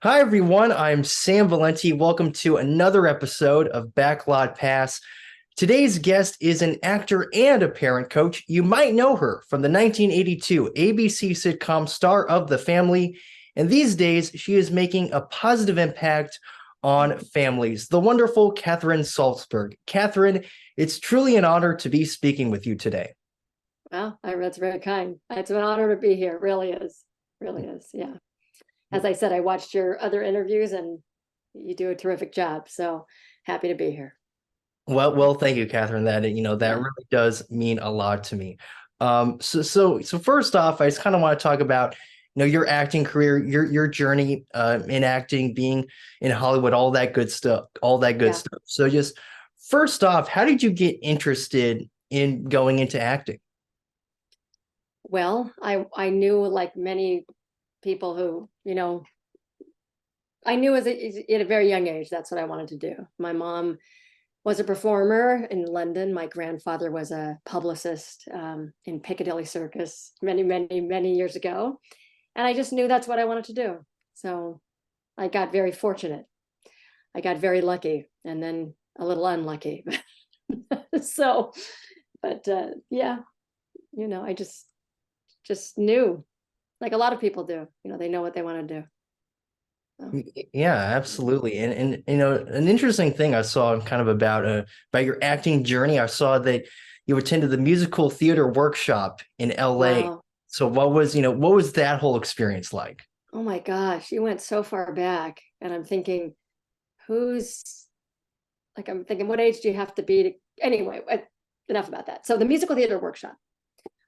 Hi, everyone. I'm Sam Valenti. Welcome to another episode of Backlot Pass. Today's guest is an actor and a parent coach. You might know her from the 1982 ABC sitcom Star of the Family. And these days, she is making a positive impact on families. The wonderful Katherine Saltzberg. Katherine, it's truly an honor to be speaking with you today. Well, that's very kind. It's an honor to be here. It really is. Really is. Yeah. As I said, I watched your other interviews and you do a terrific job. So happy to be here. Well, thank you, Catherine. That Yeah. really does mean a lot to me. So first off, I just kind of want to talk about, your acting career, your journey in acting, being in Hollywood, all that good stuff, all that good Yeah. stuff. So just first off, how did you get interested in going into acting? Well, I knew, like many people who, I knew at a very young age, that's what I wanted to do. My mom was a performer in London. My grandfather was a publicist in Piccadilly Circus many, many, many years ago. And I just knew that's what I wanted to do. So I got very fortunate. I got very lucky and then a little unlucky. So, but yeah, I just knew, like a lot of people do. They know what they want to do. So, Yeah, absolutely. And an interesting thing I saw kind of about your acting journey, I saw that you attended the musical theater workshop in LA. wow. So what was that whole experience like? Oh my gosh, you went so far back, and I'm thinking, who's I'm thinking, what age do you have to be to? Anyway, enough about that. So the musical theater workshop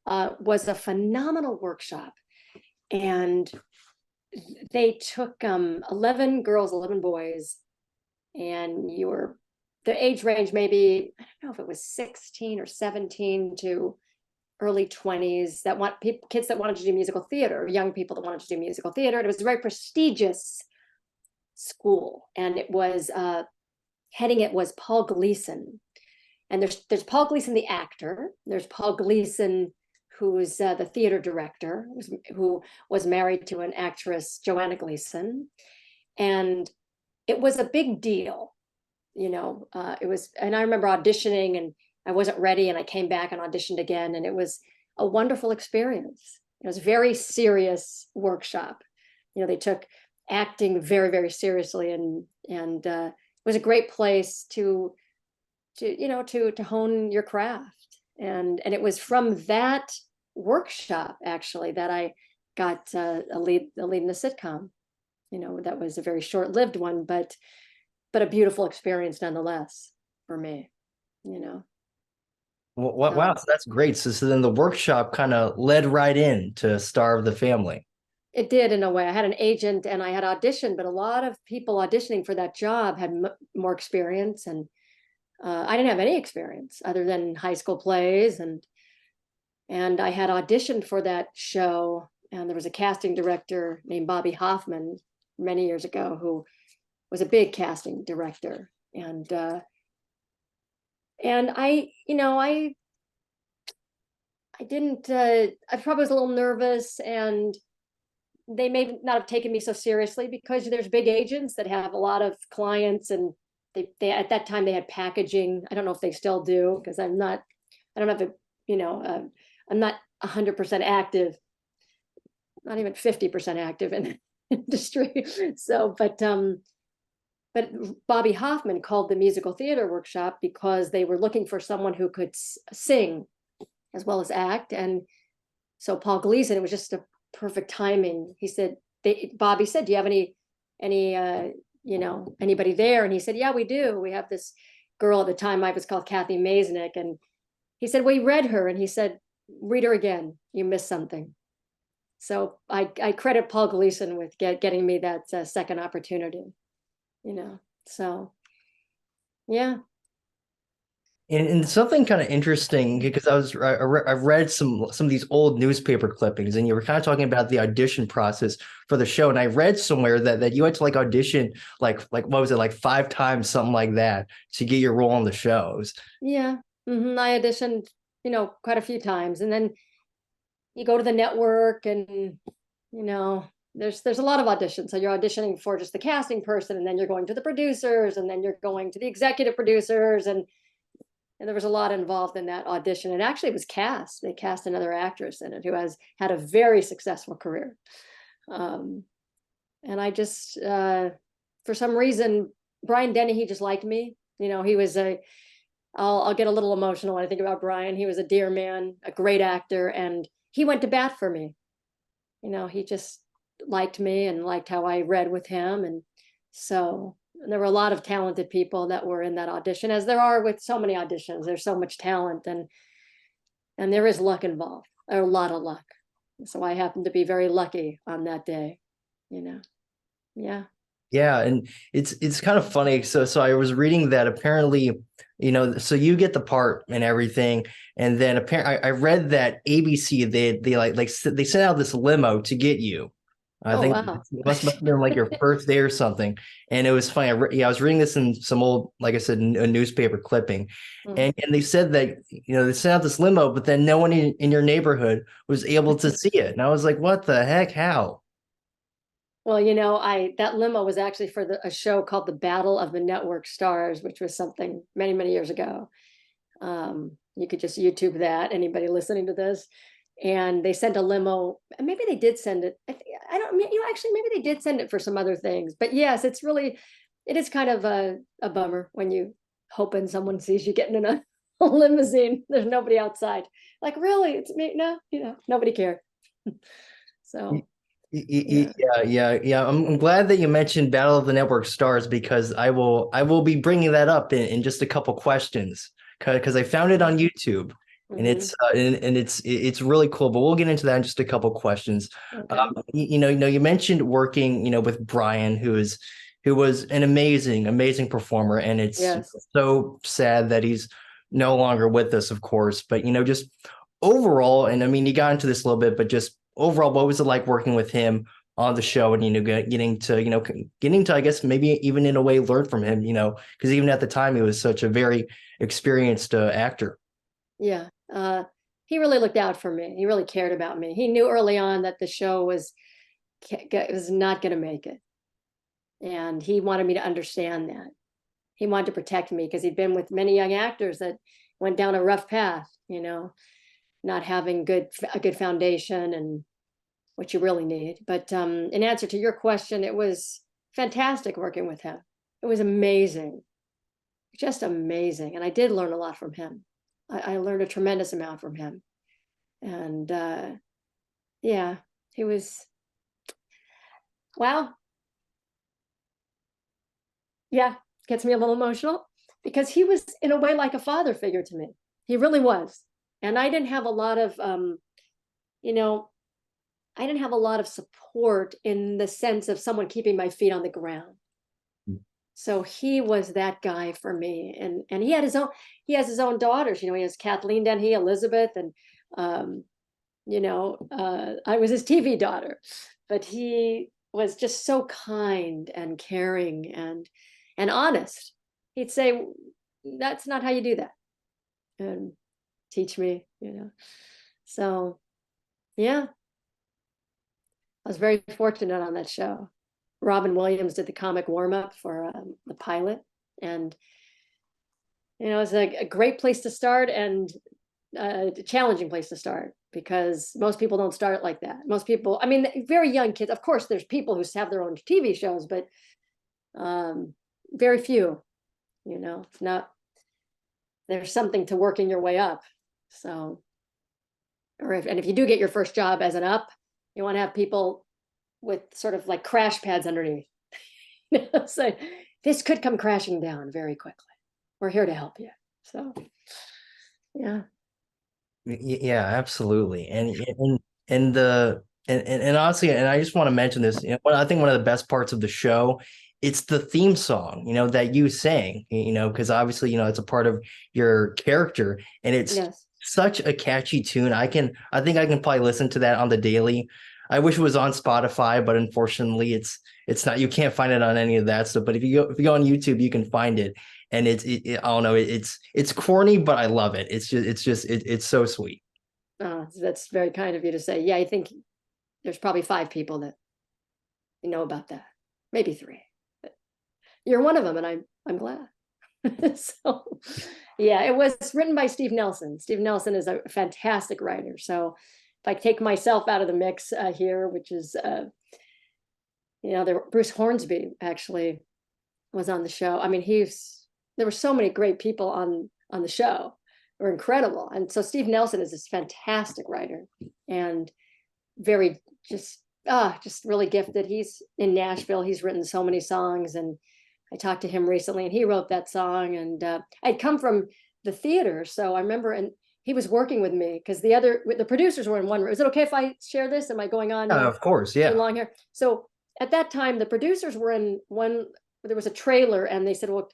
was a phenomenal workshop, and they took 11 girls, 11 boys, and the age range, maybe, I don't know if it was 16 or 17 to early 20s, that want people, kids that wanted to do musical theater, young people that wanted to do musical theater. And it was a very prestigious school, and it was heading it was Paul Gleason. And there's Paul Gleason, the actor. There's Paul Gleason, who's the theater director, who was married to an actress, Joanna Gleason. And it was a big deal. It was, and I remember auditioning, and I wasn't ready, and I came back and auditioned again, and it was a wonderful experience. It was a very serious workshop. They took acting very, very seriously, and it was a great place to hone your craft. And it was from that workshop, actually, that I got a lead in the sitcom. That was a very short-lived one, but a beautiful experience nonetheless for me. you know Wow, so so that's great. So then the workshop kind of led right in to Star of the Family. it did, in a way. I had an agent and I had auditioned, but a lot of people auditioning for that job had more experience, and I didn't have any experience other than high school plays, and I had auditioned for that show, and there was a casting director named Bobby Hoffman many years ago who was a big casting director. And I didn't, I probably was a little nervous, and they may not have taken me so seriously because there's big agents that have a lot of clients, and they at that time they had packaging. I don't know if they still do, because I don't have I'm not 100% active, not even 50% active in the industry. So, but Bobby Hoffman called the musical theater workshop because they were looking for someone who could sing as well as act. And so Paul Gleason, it was just a perfect timing. He said, Bobby said, do you have any, anybody there? And he said, yeah, we do. We have this girl at the time, I was called Kathy Maisnick. And he said, we read her. And he said, read her again. You missed something. So I credit Paul Gleason with getting me that second opportunity, so yeah. And something kind of interesting because I've read some of these old newspaper clippings, and you were kind of talking about the audition process for the show, and I read somewhere that you had to like audition like what was it, like 5 times, something like that, to get your role on the shows. Yeah. I auditioned, quite a few times, and then you go to the network, and you know there's a lot of auditions. So you're auditioning for just the casting person, and then you're going to the producers, and then you're going to the executive producers, and there was a lot involved in that audition. And actually, it was cast. They cast another actress in it who has had a very successful career. And I just, for some reason, Brian Denny, he just liked me. You know, he was I'll get a little emotional when I think about Brian. He was a dear man, a great actor, and he went to bat for me. You know, he just liked me and liked how I read with him. And so there were a lot of talented people that were in that audition, as there are with so many auditions. There's so much talent, and there is luck involved, a lot of luck. So I happened to be very lucky on that day, you know. Yeah. Yeah, and it's kind of funny. So I was reading that apparently, so you get the part and everything, and then apparently I read that ABC they sent out this limo to get you. I Oh, think wow. it must have been like your first day or something. And it was funny. I was reading this in some old, like I said, a newspaper clipping, and they said that they sent out this limo, but then no one in your neighborhood was able to see it, and I was like, what the heck? How? Well, that limo was actually for a show called The Battle of the Network Stars, which was something many, many years ago. You could just YouTube that, anybody listening to this. And they sent a limo, and maybe they did send it. I don't, actually, maybe they did send it for some other things. But yes, it is kind of a bummer when you hoping someone sees you getting in a limousine. There's nobody outside. Like, really? It's me? No, nobody cared. So. Yeah. Yeah. I'm glad that you mentioned Battle of the Network Stars, because I will be bringing that up in just a couple questions, because I found it on YouTube, and it's and it's really cool. But we'll get into that in just a couple questions. Okay. You mentioned working with Brian, who was an amazing performer, and it's Yes. so sad that he's no longer with us, of course. But just overall, and I mean, you got into this a little bit, but just overall, what was it like working with him on the show, and getting to, I guess, maybe even in a way learn from him, because even at the time he was such a very experienced actor. Yeah. He really looked out for me. He really cared about me. He knew early on that the show was not going to make it, and he wanted me to understand that. He wanted to protect me because he'd been with many young actors that went down a rough path, not having a good foundation and what you really need. But in answer to your question, it was fantastic working with him. It was amazing, just amazing. And I did learn a lot from him. I learned a tremendous amount from him. And yeah, he was, wow. Yeah, gets me a little emotional because he was in a way like a father figure to me. He really was. And I didn't have a lot of, I didn't have a lot of support in the sense of someone keeping my feet on the ground. So he was that guy for me, and he has his own daughters. He has Kathleen Denny, Elizabeth, and I was his TV daughter, but he was just so kind and caring and honest. He'd say, "That's not how you do that," and teach me. So yeah, I was very fortunate on that show. Robin Williams did the comic warm-up for the pilot, and it's a great place to start and a challenging place to start, because most people don't start like that. Most people, I mean, very young kids, of course, there's people who have their own TV shows, but very few. It's not, there's something to working your way up. So, and if you do get your first job as an up, you want to have people with sort of like crash pads underneath. So this could come crashing down very quickly. We're here to help you. So yeah. Yeah, absolutely. And honestly, and I just want to mention this, I think one of the best parts of the show, it's the theme song, that you sang, because obviously, it's a part of your character, and it's such a catchy tune. I think I can probably listen to that on the daily. I wish it was on Spotify, but unfortunately it's not. You can't find it on any of that stuff. But if you go on YouTube, you can find it. And I don't know, it's corny, but I love it. It's so sweet. Oh, that's very kind of you to say. Yeah, I think there's probably 5 people that know about that. Maybe 3. But you're one of them, and I'm glad. So, yeah, it was written by Steve Nelson. Steve Nelson is a fantastic writer. So, if I take myself out of the mix here, which is, Bruce Hornsby actually was on the show. I mean, there were so many great people on the show. They were incredible. And so Steve Nelson is this fantastic writer and very just really gifted. He's in Nashville. He's written so many songs, and I talked to him recently, and he wrote that song. And I'd come from the theater, so I remember, and he was working with me because the producers were in one room. Is it okay if I share this? Am I going on? Of course, yeah. Too long here. So at that time, the producers were in one. There was a trailer, and they said, "Well,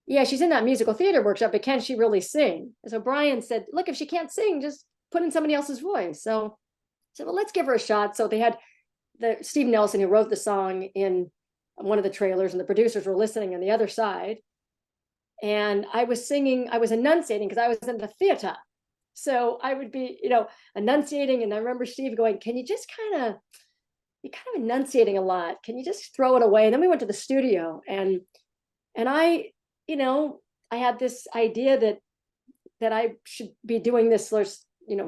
yeah, she's in that musical theater workshop, but can she really sing?" And so Brian said, "Look, if she can't sing, just put in somebody else's voice." So I said, "Well, let's give her a shot." So they had Steve Nelson, who wrote the song, in one of the trailers, and the producers were listening on the other side. And I was singing, I was enunciating because I was in the theater. So I would be, enunciating. And I remember Steve going, "Can you just you're kind of enunciating a lot. Can you just throw it away?" And then we went to the studio, and I, I had this idea that I should be doing this,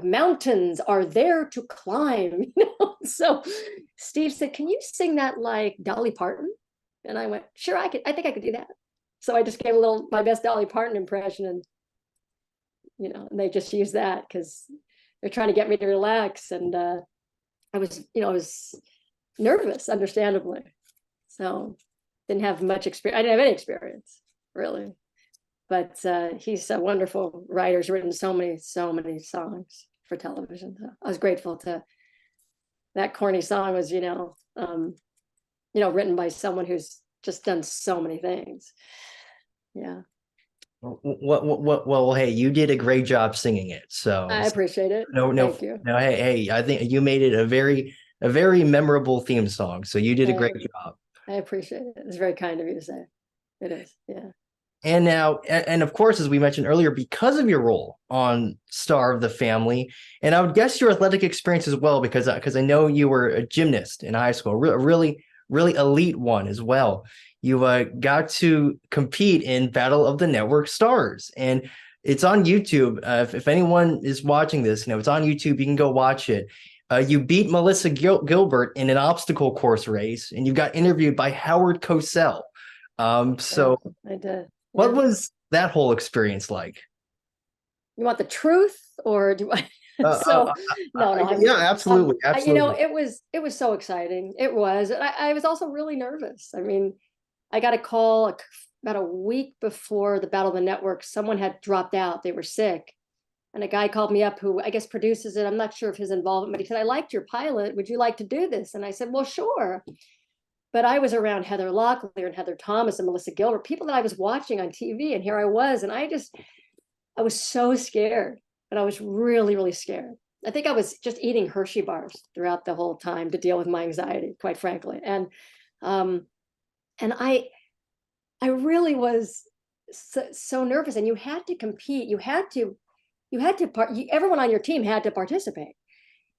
mountains are there to climb, So Steve said, "Can you sing that like Dolly Parton?" And I went, "Sure, I think I could do that." So I just gave my best Dolly Parton impression, and, and they just used that because they're trying to get me to relax. And I was nervous, understandably. So didn't have much experience. I didn't have any experience, really. But he's a wonderful writer. He's written so many songs for television. So I was grateful to that corny song was, written by someone who's just done so many things. Yeah. Well, hey, you did a great job singing it. So I appreciate it. No, Thank you. No, hey, I think you made it a very memorable theme song. So you did a great job. I appreciate it. It's very kind of you to say. It is. Yeah. And now, and of course, as we mentioned earlier, because of your role on Star of the Family, and I would guess your athletic experience as well, because I know you were a gymnast in high school, a really elite one as well. You got to compete in Battle of the Network Stars, and it's on YouTube. If anyone is watching this, it's on YouTube. You can go watch it. You beat Melissa Gilbert in an obstacle course race, and you got interviewed by Howard Cosell. So I did. What was that whole experience like? You want the truth, or do I? No. Yeah, absolutely. It was so exciting. It was. I was also really nervous. I mean, I got a call about a week before the Battle of the Network. Someone had dropped out. They were sick. And a guy called me up who I guess produces it. I'm not sure of his involvement, but he said, "I liked your pilot. Would you like to do this?" And I said, "Well, sure." But I was around Heather Locklear and Heather Thomas and Melissa Gilbert, people that I was watching on TV. And here I was. And I was so scared. And I was really, really scared. I think I was just eating Hershey bars throughout the whole time to deal with my anxiety, quite frankly. And I really was so nervous. And you had to compete. Everyone on your team had to participate.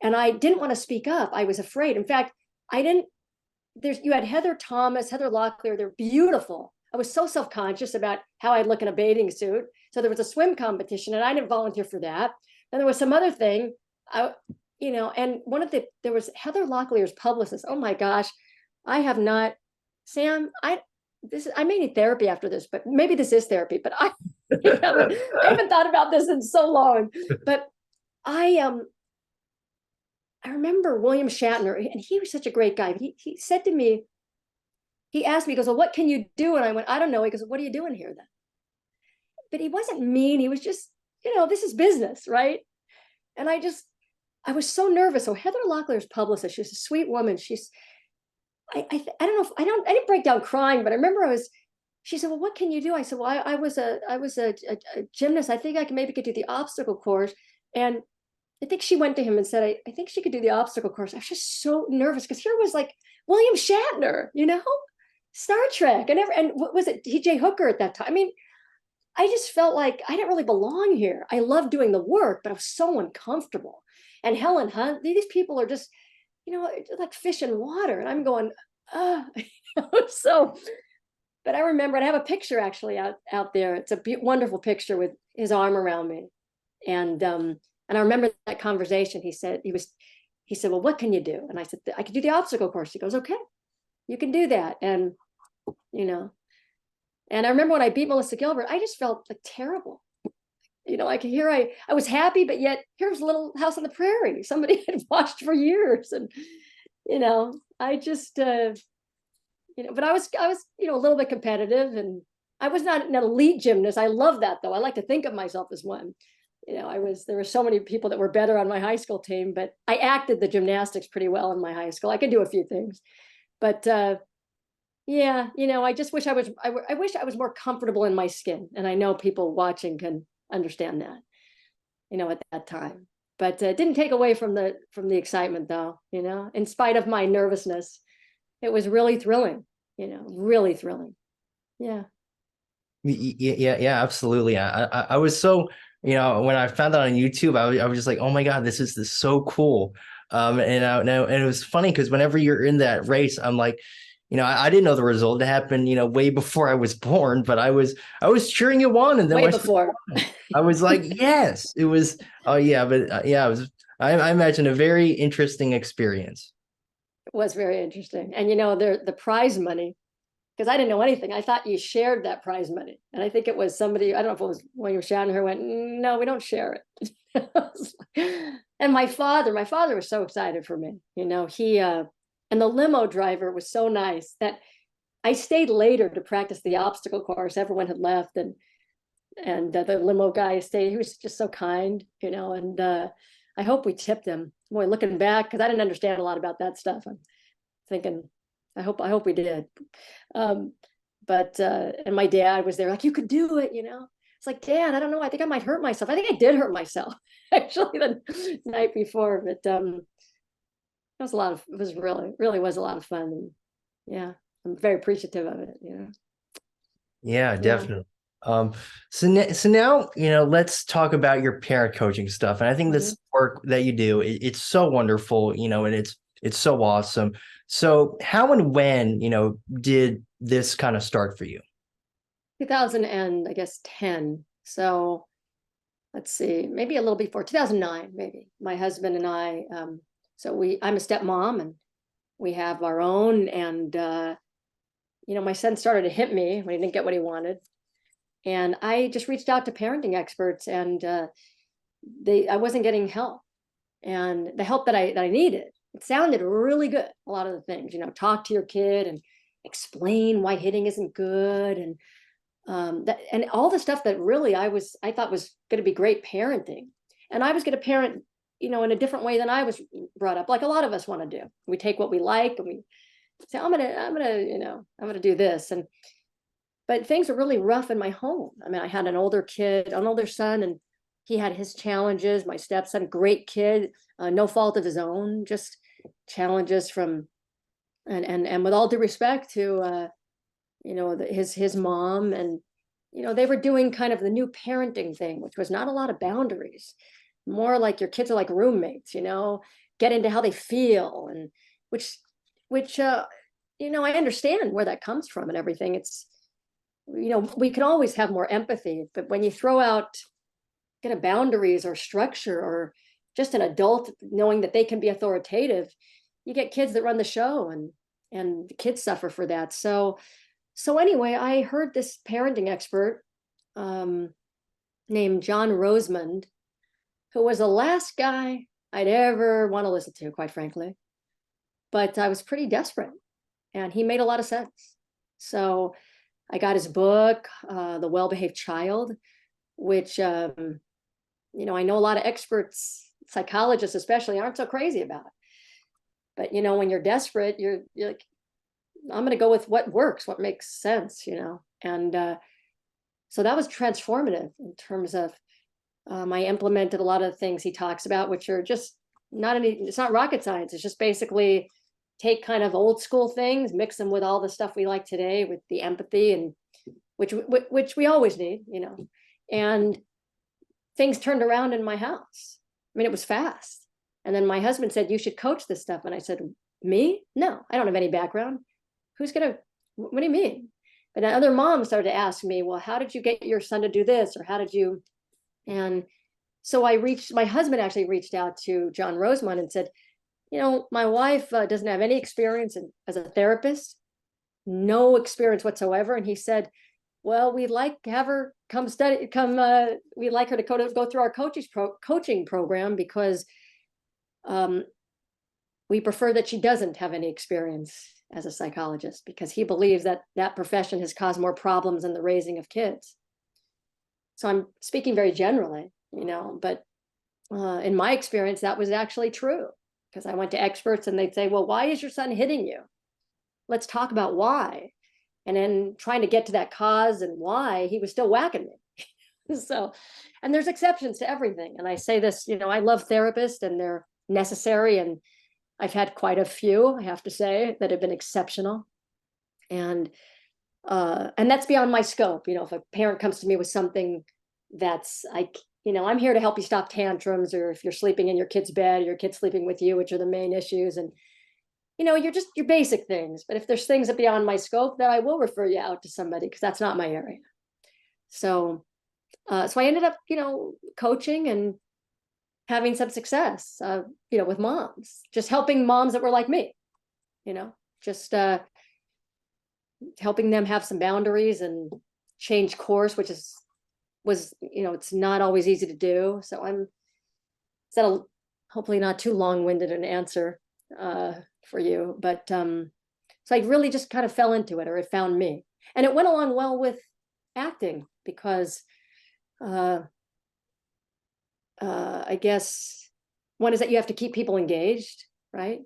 And I didn't want to speak up. I was afraid. In fact, you had Heather Thomas, Heather Locklear. They're beautiful. I was so self-conscious about how I'd look in a bathing suit. So there was a swim competition, and I didn't volunteer for that. Then there was some other thing, and there was Heather Locklear's publicist. Oh my gosh, Sam, I may need therapy after this, but maybe this is therapy. But I haven't thought about this in so long. But I remember William Shatner, and he was such a great guy. He said to me, he asked me, he goes, "Well, what can you do?" And I went, "I don't know." He goes, "What are you doing here then?" But he wasn't mean. He was just, this is business, right? And I was so nervous. So Heather Locklear's publicist, she's a sweet woman. I don't know if I didn't break down crying, but I remember she said, "Well, what can you do?" I said, "Well, I was a gymnast. I think I could do the obstacle course." And I think she went to him and said, I think she could do the obstacle course. I was just so nervous because here was like William Shatner, Star Trek, and what was it, T.J. Hooker at that time. I mean, I just felt like I didn't really belong here. I loved doing the work, but I was so uncomfortable. And Helen Hunt, these people are just, like fish in water. And I'm going, So, but I remember, and I have a picture actually out there. It's a wonderful picture with his arm around me. And I remember that conversation. He said, well, what can you do? And I said, I could do the obstacle course. He goes, okay, you can do that. And, and I remember when I beat Melissa Gilbert, I just felt like terrible. Like here I was happy, but yet here's a little house on the prairie. Somebody had watched for years. And, I just, but I was, a little bit competitive, and I was not an elite gymnast. I love that though. I like to think of myself as one. There were so many people that were better on my high school team, but I acted the gymnastics pretty well in my high school. I could do a few things, but yeah, I just wish I wish I was more comfortable in my skin. And I know people watching can understand that, at that time, but it didn't take away from the excitement though, in spite of my nervousness. It was really thrilling, really thrilling. Yeah. Yeah, absolutely. I was so, when I found that on YouTube, I was just like, oh my God, this is so cool. And it was funny because whenever you're in that race, I'm like, I didn't know the result. It happened, way before I was born, but I was cheering you on, and then way before. I was like, yes, it was. Oh yeah, but yeah, it was. I imagine a very interesting experience. It was very interesting, and the prize money, because I didn't know anything. I thought you shared that prize money. And I think it was somebody, I don't know if it was William Shatner, who went, no, we don't share it. And my father was so excited for me. He, and the limo driver was so nice that I stayed later to practice the obstacle course. Everyone had left, and the limo guy stayed. He was just so kind, and I hope we tipped him. Boy, looking back, because I didn't understand a lot about that stuff. I'm thinking, I hope we did. But and my dad was there, like, you could do it, It's like, Dad, I don't know. I think I might hurt myself. I think I did hurt myself actually the night before. But it was really was a lot of fun. And yeah, I'm very appreciative of it, Yeah, Yeah. definitely. So now, let's talk about your parent coaching stuff. And I think this work that you do, it's so wonderful, and it's so awesome. So how and when, did this kind of start for you? 2000 and I guess 10. So let's see, maybe a little before 2009, maybe. My husband and I, I'm a stepmom, and we have our own, and my son started to hit me when he didn't get what he wanted. And I just reached out to parenting experts, and I wasn't getting help, and the help that I needed. It sounded really good. A lot of the things, talk to your kid and explain why hitting isn't good, and and all the stuff that really I thought was going to be great parenting. And I was going to parent, in a different way than I was brought up, like a lot of us want to do. We take what we like and we say, I'm gonna do this. But things are really rough in my home. I mean, I had an older son, and he had his challenges. My stepson, great kid, no fault of his own, just challenges from, and with all due respect to, his mom, and, they were doing kind of the new parenting thing, which was not a lot of boundaries, more like your kids are like roommates, get into how they feel, and which, I understand where that comes from and everything. It's, we can always have more empathy, but when you throw out kind of boundaries or structure, or just an adult knowing that they can be authoritative, you get kids that run the show, and the kids suffer for that. So anyway, I heard this parenting expert named John Rosemond, who was the last guy I'd ever want to listen to, quite frankly. But I was pretty desperate, and he made a lot of sense. So I got his book, The Well-Behaved Child, which, I know a lot of experts, psychologists especially, aren't so crazy about it. But, when you're desperate, you're like, I'm going to go with what works, what makes sense, And so that was transformative in terms of, I implemented a lot of the things he talks about, which are just it's not rocket science. It's just basically take kind of old school things, mix them with all the stuff we like today, with the empathy, and which we always need, and things turned around in my house. I mean, it was fast. And then my husband said, you should coach this stuff. And I said, me? No, I don't have any background. what do you mean? But other moms started to ask me, well, how did you get your son to do this? Or how did you? And so my husband actually reached out to John Rosemond and said, my wife doesn't have any experience as a therapist, no experience whatsoever. And he said, well, we'd like to have her we'd like her to go through our coaching program because we prefer that she doesn't have any experience as a psychologist, because he believes that profession has caused more problems in the raising of kids. So I'm speaking very generally, but in my experience, that was actually true, because I went to experts and they'd say, well, why is your son hitting you? Let's talk about why. And then trying to get to that cause and why, he was still whacking me. So, and there's exceptions to everything. And I say this, I love therapists and they're necessary. And I've had quite a few, I have to say, that have been exceptional. And that's beyond my scope. If a parent comes to me with something that's I'm here to help you stop tantrums, or if you're sleeping in your kid's bed, or your kid's sleeping with you, which are the main issues. And, your basic things. But if there's things that beyond my scope, then I will refer you out to somebody, because that's not my area. So I ended up, coaching and having some success, with moms, just helping moms that were like me, just helping them have some boundaries and change course, which was, it's not always easy to do. So hopefully not too long-winded an answer for you, but so I really just kind of fell into it, or it found me, and it went along well with acting, because I guess one is that you have to keep people engaged, right?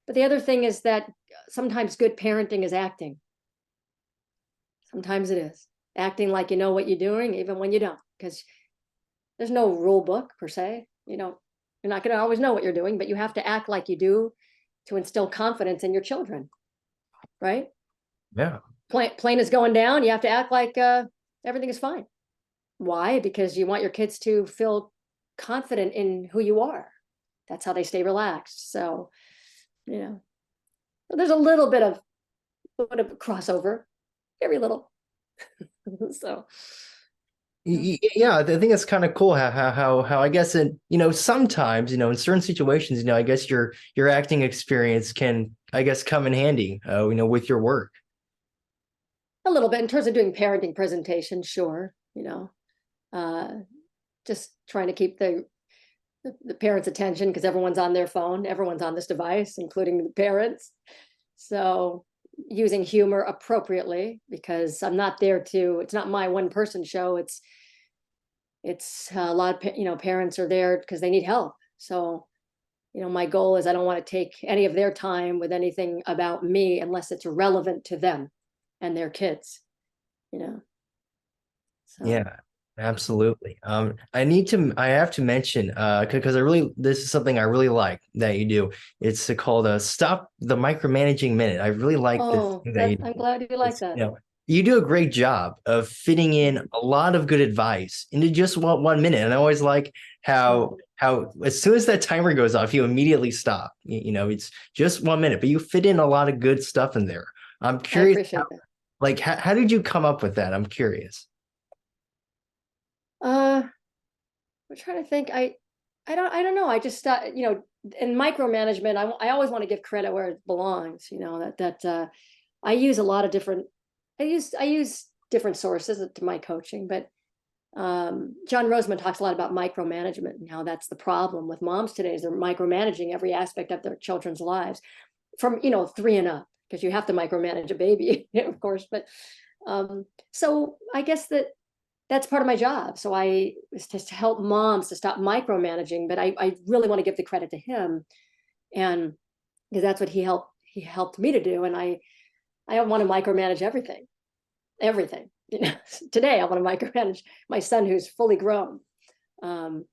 But the other thing is that sometimes good parenting is acting. Sometimes it is acting like you know what you're doing, even when you don't, because there's no rule book per se. You're not going to always know what you're doing, but you have to act like you do to instill confidence in your children, right? Yeah. Plane is going down. You have to act like everything is fine. Why? Because you want your kids to feel confident in who you are. That's how they stay relaxed. So, there's a little bit of crossover, very little. So. Yeah, I think it's kind of cool how I guess sometimes in certain situations I guess your acting experience can, I guess, come in handy with your work. A little bit in terms of doing parenting presentations, sure. Just trying to keep the parents' attention, because everyone's on their phone, everyone's on this device, including the parents. So using humor appropriately, because I'm not there it's not my one person show. It's a lot of, parents are there because they need help. So, my goal is I don't want to take any of their time with anything about me unless it's relevant to them and their kids, So. Yeah, absolutely. I have to mention, because this is something I really like that you do. It's called Stop the Micromanaging Minute. I really like this Oh, thing that you do. I'm glad you like that. You do a great job of fitting in a lot of good advice into just 1 minute. And I always like how as soon as that timer goes off, you immediately stop. It's just 1 minute, but you fit in a lot of good stuff in there. I'm I curious, appreciate that. like how did you come up with that? I'm curious. I'm trying to think. I don't know. I just in micromanagement, I always want to give credit where it belongs. I use a lot of different. I use different sources to my coaching, but John Rosemond talks a lot about micromanagement and how that's the problem with moms today, is they're micromanaging every aspect of their children's lives, from 3 and up, because you have to micromanage a baby, of course. But so I guess that's part of my job. So it's just to help moms to stop micromanaging, but I really want to give the credit to him, and because that's what he helped me to do. And I don't want to micromanage everything. Today I want to micromanage my son, who's fully grown, and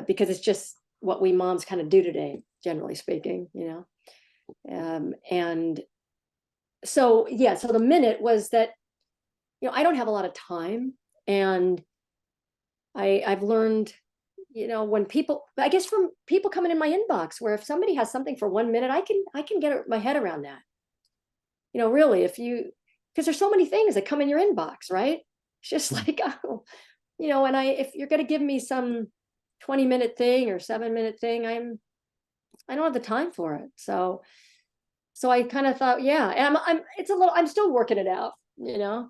because it's just what we moms kind of do today, generally speaking, and so so the minute was that I don't have a lot of time, and I've learned when people, I guess from people coming in my inbox, where if somebody has something for 1 minute, I can get my head around that. Really, because there's so many things that come in your inbox, right? It's just like, oh, and if you're going to give me some 20-minute thing or 7-minute thing, I don't have the time for it. So I kind of thought, yeah, and I'm still working it out, a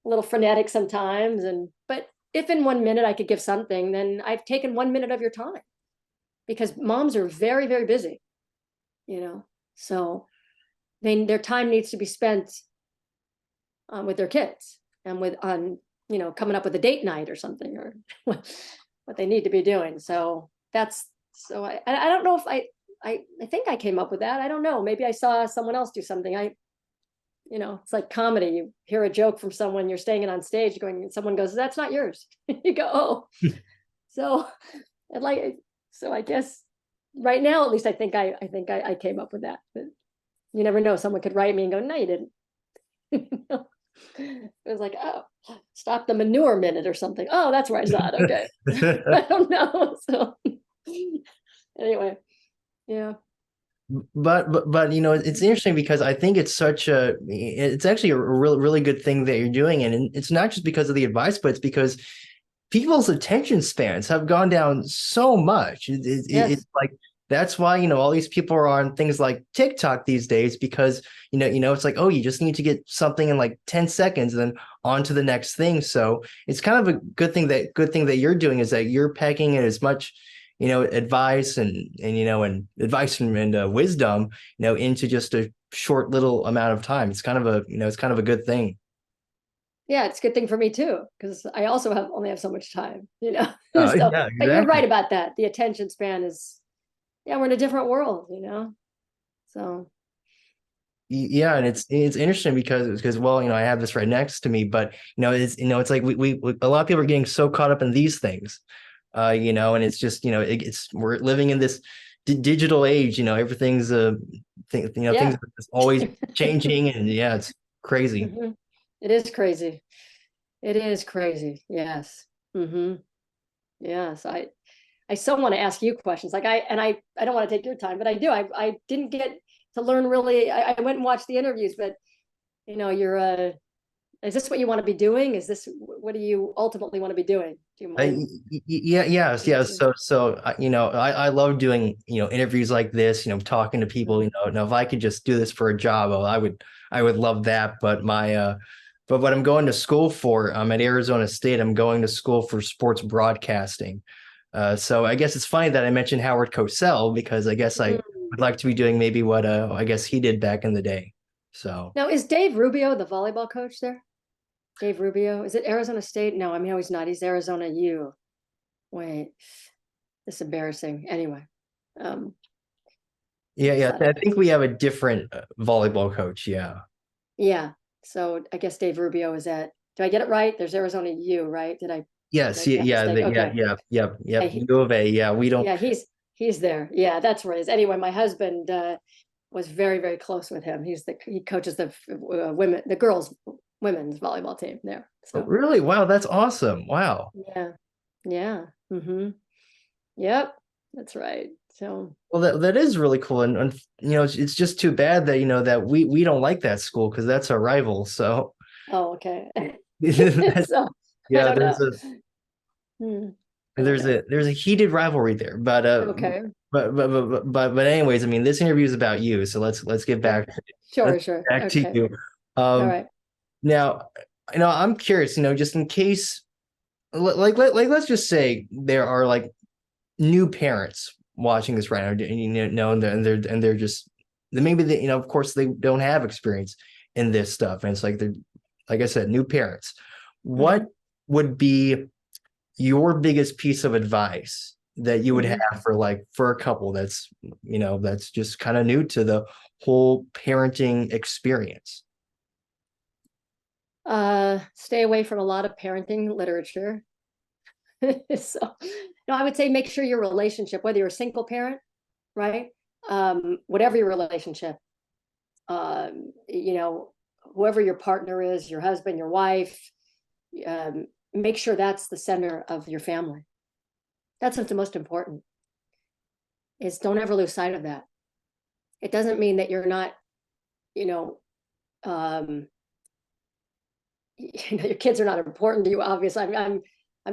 little frenetic sometimes. But if in 1 minute I could give something, then I've taken 1 minute of your time, because moms are very, very busy, so their time needs to be spent with their kids, and coming up with a date night or something, or what they need to be doing. So I don't know if I think I came up with that. I don't know. Maybe I saw someone else do something. It's like comedy. You hear a joke from someone, you're staying it on stage, and someone goes, "That's not yours." You go, "Oh." So, I guess right now, at least, I think I came up with that. But you never know. Someone could write me and go, "No, you didn't." It was like, "Oh, stop the manure minute" or something. Oh, that's where I saw it. Okay. I don't know. So anyway, yeah. But it's interesting because I think it's actually a really, really good thing that you're doing. And it's not just because of the advice, but it's because people's attention spans have gone down so much. Yes. It's like, that's why, all these people are on things like TikTok these days, because, it's like, oh, you just need to get something in like 10 seconds and then on to the next thing. So it's kind of a good thing that you're doing, is that you're packing in as much, advice and advice and wisdom, into just a short little amount of time. It's kind of a good thing. Yeah, it's a good thing for me too, because I also only have so much time. So, Yeah, but you're right exactly. about that. The attention span is, yeah, we're in a different world. So Yeah, and it's interesting because well, I have this right next to me, but it's like we a lot of people are getting so caught up in these things, and it's just we're living in this digital age. Everything's things yeah. are just always changing, and yeah, it's crazy. Mhm. It is crazy. It is crazy. Yes. Yes. I so want to ask you questions. I don't want to take your time, but I do. I didn't get to learn really. I went and watched the interviews, but you're is this what you want to be doing? What do you ultimately want to be doing? Do you mind Yeah, yes, yes. answering? I love doing interviews like this. Talking to people. Mhm. Now if I could just do this for a job, well, I would love that. But what I'm going to school for, I'm at Arizona State. I'm going to school for sports broadcasting. So I guess it's funny that I mentioned Howard Cosell, because I guess I Mm. would like to be doing maybe what I guess he did back in the day. So. Now, is Dave Rubio the volleyball coach there? Dave Rubio, is it Arizona State? No, I mean, no, he's not. He's Arizona U. Wait, this is embarrassing. Anyway, um, Yeah, just yeah. thought I of think it. we have a different volleyball coach. Yeah. Yeah. So I guess Dave Rubio is at. Do I get it right? There's Arizona U, right? Did I Yes, yeah, have a yeah, mistake? yeah, Okay. yeah, yeah, yeah. Yeah, U of A. Yeah, we don't. yeah, he's there. Yeah, that's where it is. Anyway, my husband was very, very close with him. He coaches the girls women's volleyball team there. Oh, So really? Wow, that's awesome. Wow. yeah, yeah. Yep, that's right. So Well, that is really cool, and it's just too bad that that we don't like that school, because that's our rival. So oh, okay. that's, So I yeah, don't there's know. a Hmm, I don't there's know. a there's a heated rivalry there. Okay. But anyways, I mean, this interview is about you, so let's get Yeah. back let's Sure, get sure. back to Okay. you. All Um, right. Now, I'm curious, just in case, let's just say there are like new parents watching this right now, and they're just, maybe they, of course they don't have experience in this stuff, and it's like they're, like I said, new parents. What Hmm. would be your biggest piece of advice that you would Hmm. have for a couple that's just kind of new to the whole parenting experience? Stay away from a lot of parenting literature. So, no, I would say make sure your relationship, whether you're a single parent, right? Whatever your relationship, you know, whoever your partner is, your husband, your wife, make sure that's the center of your family. That's what's the most important, is don't ever lose sight of that. It doesn't mean that you're not, you know, your kids are not important to you, obviously. I'm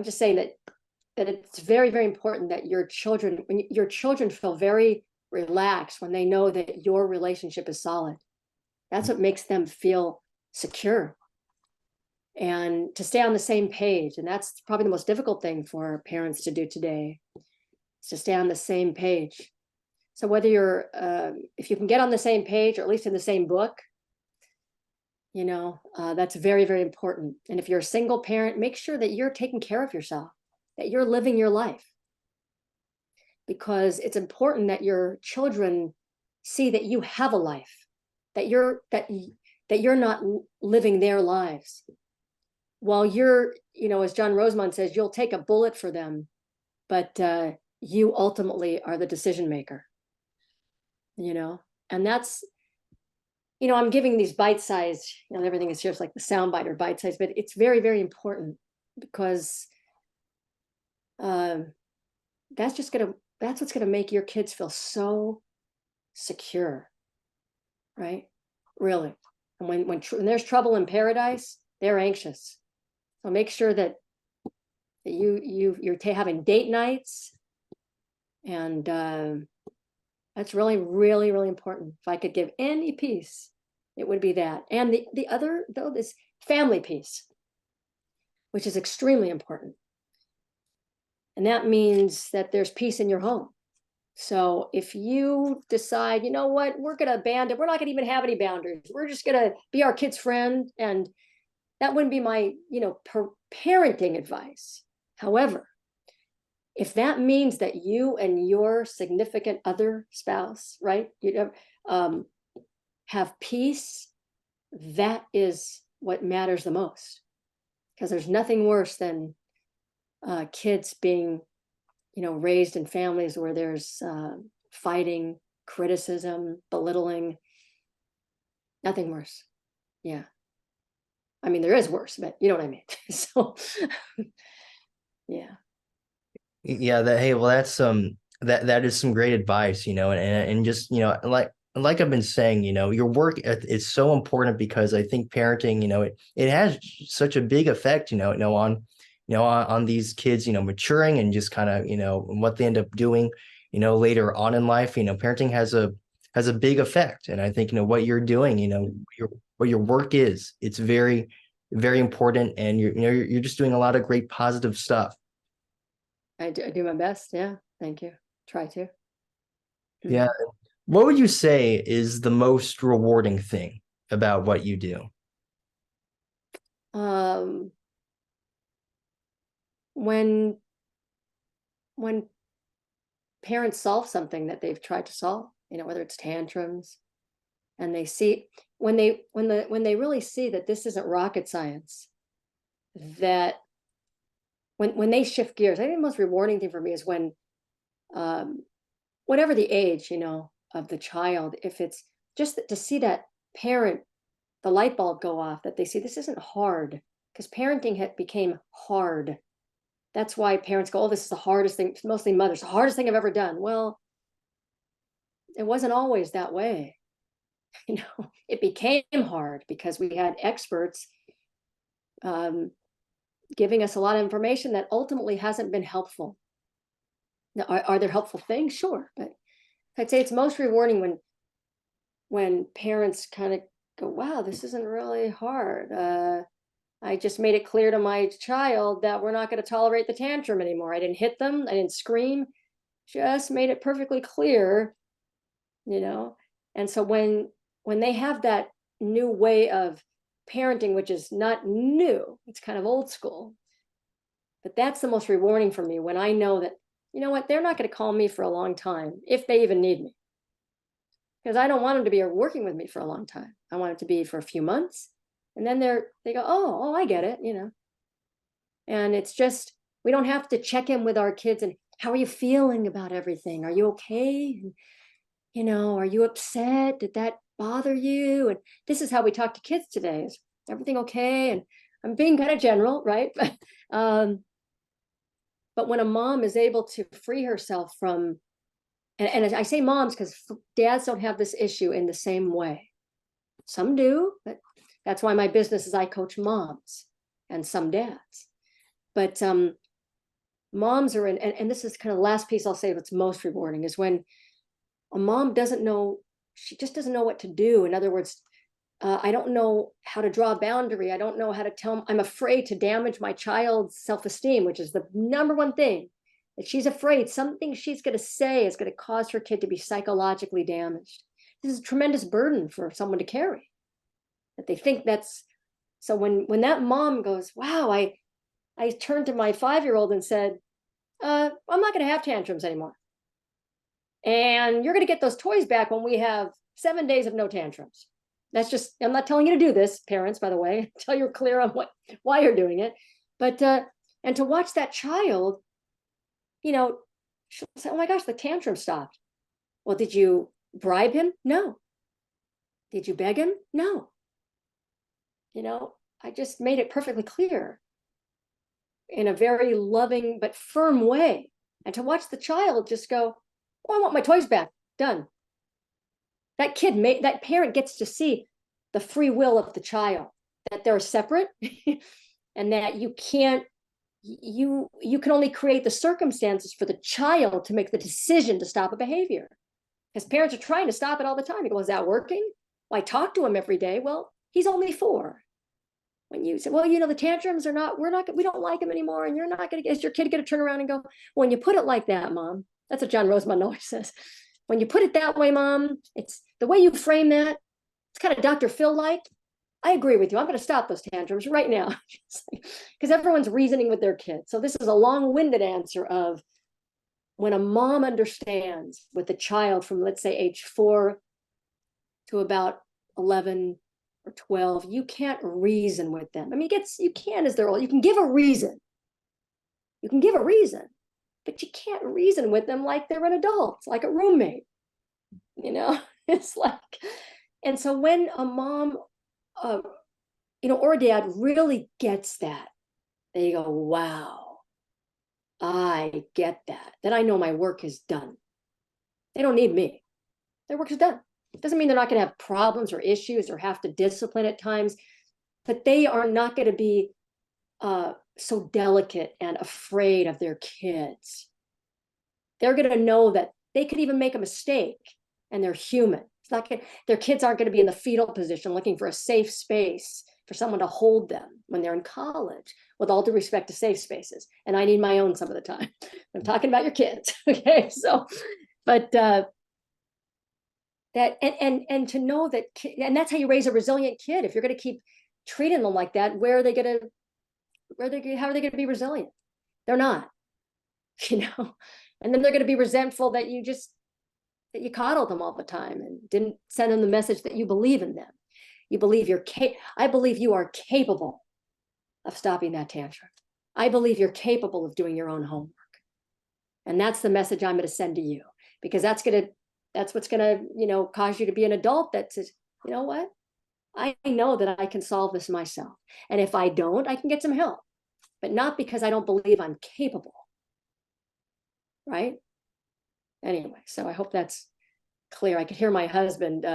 just saying that it's very, very important that your children, when your children feel very relaxed when they know that your relationship is solid. That's what makes them feel secure, and to stay on the same page. And that's probably the most difficult thing for parents to do today, is to stay on the same page. So whether you're, if you can get on the same page, or at least in the same book, that's very, very important. And if you're a single parent, make sure that you're taking care of yourself, that you're living your life, because it's important that your children see that you have a life, that you're not living their lives while you're, as John Rosemond says, you'll take a bullet for them, but you ultimately are the decision maker, and that's, I'm giving these bite-sized, everything is just like the soundbite or bite-sized, but it's very, very important, because that's what's gonna make your kids feel so secure, right? Really. And when there's trouble in paradise, they're anxious. So make sure that you're having date nights, and that's really, really, really important. If I could give any piece, it would be that. And the other, though, this family piece, which is extremely important. And that means that there's peace in your home. So if you decide, you know what, we're not going to even have any boundaries. We're just going to be our kid's friend. And that wouldn't be my, parenting advice. However, if that means that you and your significant other spouse, right, have peace, that is what matters the most. Because there's nothing worse than kids being, raised in families where there's fighting, criticism, belittling. Nothing worse. Yeah. I mean, there is worse, but you know what I mean. So, yeah. Yeah, that's that is some great advice, and just, like I've been saying, your work is so important, because I think parenting, it has such a big effect, on these kids, maturing, and just kind of, what they end up doing, later on in life. Parenting has a big effect. And I think, what you're doing, what your work is, it's very, very important. And you're just doing a lot of great positive stuff. I do my best. Yeah. Thank you. Try to. Yeah. What would you say is the most rewarding thing about what you do? When parents solve something that they've tried to solve, whether it's tantrums, and they see when they really see that this isn't rocket science, that when they shift gears. I think the most rewarding thing for me is when, whatever the age, of the child, if it's just to see that parent, the light bulb go off, that they see this isn't hard, because parenting became hard. That's why parents go, oh, this is the hardest thing, mostly mothers, the hardest thing I've ever done. Well, it wasn't always that way. It became hard because we had experts giving us a lot of information that ultimately hasn't been helpful. Now, are there helpful things? Sure. But I'd say it's most rewarding when parents kind of go, wow, this isn't really hard. I just made it clear to my child that we're not going to tolerate the tantrum anymore. I didn't hit them. I didn't scream. Just made it perfectly clear, And so when they have that new way of parenting, which is not new, it's kind of old school, but that's the most rewarding for me, when I know that, they're not going to call me for a long time, if they even need me, because I don't want them to be working with me for a long time. I want it to be for a few months. And then they go, oh, I get it, And it's just, we don't have to check in with our kids and, how are you feeling about everything? Are you okay? And, are you upset? Did that bother you? And this is how we talk to kids today. Is everything okay? And I'm being kind of general, right? But when a mom is able to free herself from, and I say moms because dads don't have this issue in the same way. Some do, but that's why my business is I coach moms and some dads. But moms are in, and this is kind of the last piece I'll say what's most rewarding is when a mom doesn't know, she just doesn't know what to do. In other words, I don't know how to draw a boundary. I don't know how to tell, I'm afraid to damage my child's self-esteem, which is the number one thing that she's afraid something she's going to say is going to cause her kid to be psychologically damaged. This is a tremendous burden for someone to carry, that they think that's, so when that mom goes, wow, I turned to my 5-year-old and said, I'm not going to have tantrums anymore. And you're going to get those toys back when we have 7 days of no tantrums. That's just, I'm not telling you to do this, parents, by the way, until you're clear on why you're doing it. But, and to watch that child, you know, she'll say, oh my gosh, the tantrum stopped. Well, did you bribe him? No. Did you beg him? No. You know, I just made it perfectly clear in a very loving but firm way. And to watch the child just go, oh, I want my toys back. Done. That parent gets to see the free will of the child, that they're separate and that you can only create the circumstances for the child to make the decision to stop a behavior. Because parents are trying to stop it all the time. You go, is that working? Well, I talk to him every day. Well, he's only 4. When you say, well, you know, the tantrums are not, we don't like him anymore. And you're not going to, is your kid going to turn around and go, when you put it like that, Mom, that's what John Rosemond always says. When you put it that way, Mom, it's the way you frame that. It's kind of Dr. Phil-like. I agree with you. I'm going to stop those tantrums right now because everyone's reasoning with their kids. So this is a long-winded answer of when a mom understands with a child from, let's say, age 4 to about 11 or 12, you can't reason with them. I mean, you can as they're old. You can give a reason. You can give a reason, but you can't reason with them like they're an adult, like a roommate. You know, it's like, and so when a mom, you know, or a dad really gets that, they go, wow, I get that. Then I know my work is done. They don't need me. Their work is done. It doesn't mean they're not going to have problems or issues or have to discipline at times, but they are not going to be so delicate and afraid of their kids. They're going to know that they could even make a mistake and they're human. It's not gonna, their kids aren't going to be in the fetal position looking for a safe space for someone to hold them when they're in college, with all due respect to safe spaces. And I need my own some of the time. I'm talking about your kids. Okay. So, but that, and to know that, and that's how you raise a resilient kid. If you're going to keep treating them like that, how are they going to be resilient? They're not, you know, and then they're going to be resentful that you coddled them all the time and didn't send them the message that you believe in them. You believe I believe you are capable of stopping that tantrum. I believe you're capable of doing your own homework. And that's the message I'm going to send to you, because that's what's going to, you know, cause you to be an adult that says, you know what? I know that I can solve this myself. And if I don't, I can get some help, but not because I don't believe I'm capable. Right? Anyway, so I hope that's clear. I could hear my husband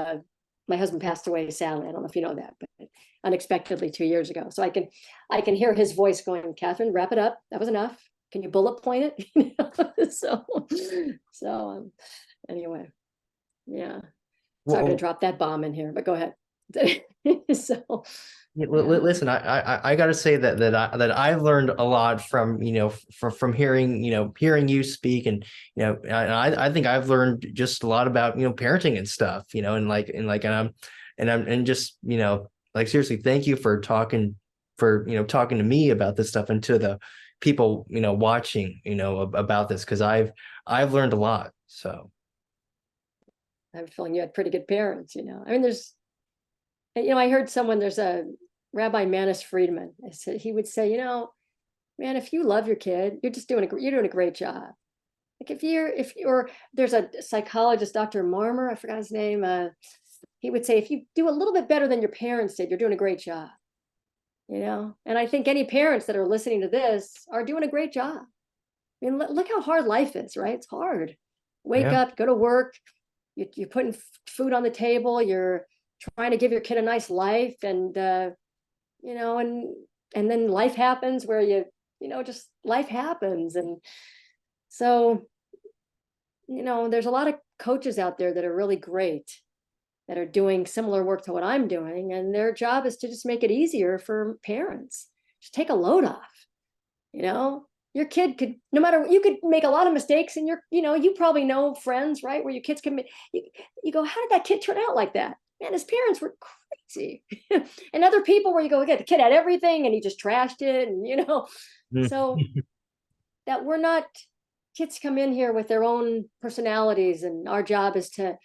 passed away, sadly. I don't know if you know that, but unexpectedly 2 years ago. So I can hear his voice going, Katherine, wrap it up. That was enough. Can you bullet point it? So anyway, yeah. So I'm going to drop that bomb in here, but go ahead. So yeah. Listen, I got to say that I've learned a lot from, you know, from hearing you speak, and you know, and I think I've learned just a lot about, you know, parenting and stuff, you know, and just, you know, like, seriously, thank you for talking to me about this stuff, and to the people, you know, watching, you know, about this, because I've learned a lot. So I have a feeling you had pretty good parents, you know. I mean, I heard there's a Rabbi Manis Friedman. He would say, you know, man, if you love your kid, you're doing a great job. Like there's a psychologist, Dr. Marmer, I forgot his name. He would say, if you do a little bit better than your parents did, you're doing a great job. You know, and I think any parents that are listening to this are doing a great job. I mean, look how hard life is, right? It's hard. Wake Yeah. up, go to work, you're putting food on the table, you're trying to give your kid a nice life, and you know, and then life happens where just life happens. And so, there's a lot of coaches out there that are really great, that are doing similar work to what I'm doing, and their job is to just make it easier for parents. Just take a load off. Your kid could, no matter what, you could make a lot of mistakes, and you probably know friends, right, where your kids can make, you go, how did that kid turn out like that? Man, his parents were crazy. And other people where you go, okay, the kid had everything and he just trashed it, and so that we're not, kids come in here with their own personalities, and our job is to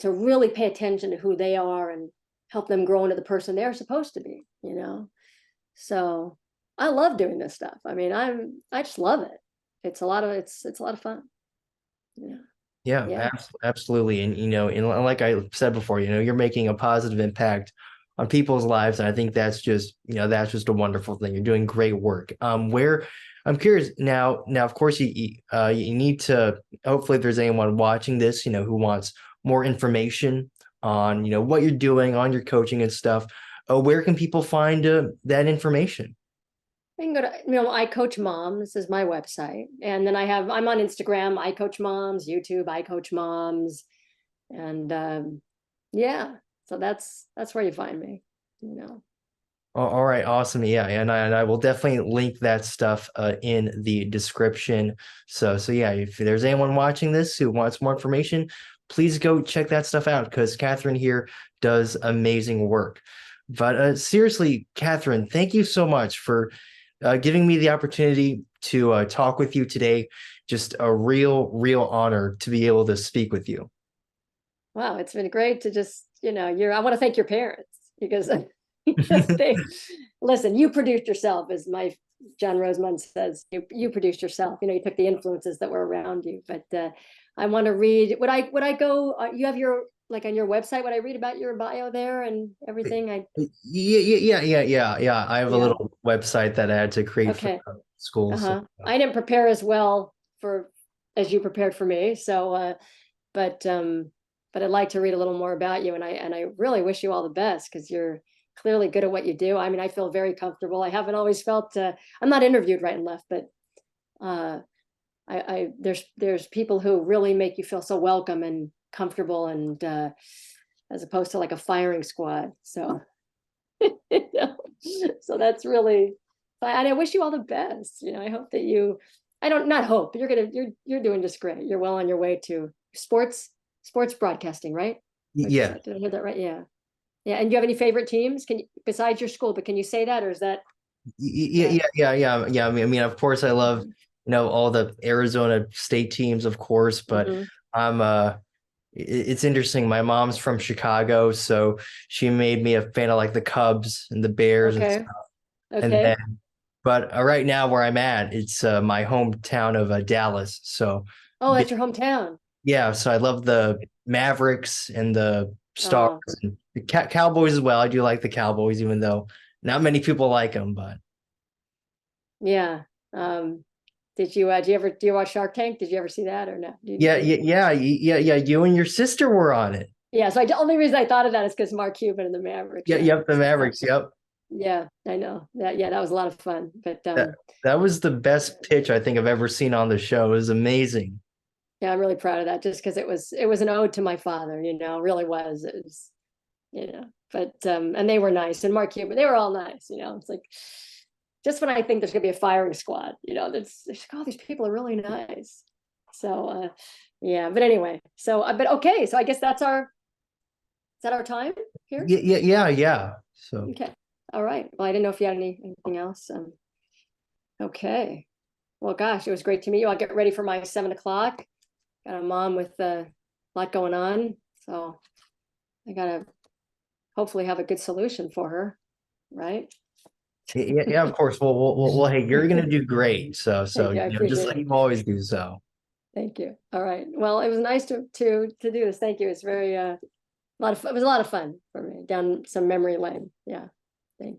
really pay attention to who they are and help them grow into the person they're supposed to be. So I love doing this stuff. I mean, I just love it. It's a lot of fun. Yeah. Yeah, Yeah. absolutely. And and like I said before, you're making a positive impact on people's lives. And I think that's just a wonderful thing. You're doing great work. Where I'm curious now, of course, you need to, hopefully if there's anyone watching this, who wants more information on, what you're doing, on your coaching and stuff, where can people find that information? You can go to, I Coach Mom. This is my website. And then I'm on Instagram, I Coach Moms, YouTube, I Coach Moms. And yeah, so that's where you find me. All right, awesome. Yeah, and I will definitely link that stuff in the description. So yeah, if there's anyone watching this who wants more information, please go check that stuff out because Katherine here does amazing work. But seriously, Katherine, thank you so much for giving me the opportunity to talk with you today. Just a real honor to be able to speak with you. Wow, it's been great to just, I want to thank your parents because they listen, you produced yourself, as my John Rosemond says, you produced yourself. You took the influences that were around you. But I want to read, would I go, you have your, like on your website, would I read about your bio there and everything? Yeah. I have a Yeah. little website that I had to create for Okay. school. So. Uh-huh. I didn't prepare as well as you prepared for me. So, but I'd like to read a little more about you. And I really wish you all the best because you're clearly good at what you do. I mean, I feel very comfortable. I haven't always felt, I'm not interviewed right and left, but there's people who really make you feel so welcome and comfortable, and as opposed to like a firing squad. So, so that's really, and I wish you all the best. I hope that I don't, not hope, but you're doing just great. You're well on your way to sports broadcasting, right? Yeah. Did I hear that right? Yeah. Yeah. And do you have any favorite teams? Besides your school, but can you say that, or is that? Yeah. I mean, of course, I love all the Arizona State teams, of course, but Mhm. I'm it's interesting. My mom's from Chicago, so she made me a fan of like the Cubs and the Bears and Okay. stuff. And Okay. then, but right now where I'm at, it's my hometown of Dallas. So Oh, that's your hometown. yeah, so I love the Mavericks and the Stars Oh, and the Cowboys as well. I do like the Cowboys, even though not many people like them. But yeah. Do you watch Shark Tank? Did you ever see that or no? yeah. You and your sister were on it. Yeah. So the only reason I thought of that is because Mark Cuban and the Mavericks. Yeah, Yeah. yep, the So, Mavericks. Yep, yeah, I know that. Yeah, that was a lot of fun. But that that was the best pitch I think I've ever seen on the show. It was amazing. yeah, I'm really proud of that just because it was an ode to my father, really was. It was, but and they were nice, and Mark Cuban, they were all nice, it's like just when I think there's gonna be a firing squad, there's like, oh, these people are really nice. So yeah, but anyway, so but okay, so I guess is that our time here? Yeah. So Okay. All right. Well, I didn't know if you had anything else. Okay. Well, gosh, it was great to meet you. I'll get ready for my 7 o'clock. Got a mom with a lot going on, so I gotta hopefully have a good solution for her, right? yeah, of course. Well, hey, you're gonna do great. So Thank you. I just appreciate like it. you always do. So. Thank you. All right. Well, it was nice to do this. Thank you. It's very it was a lot of fun for me down some memory lane. Yeah. Thank you.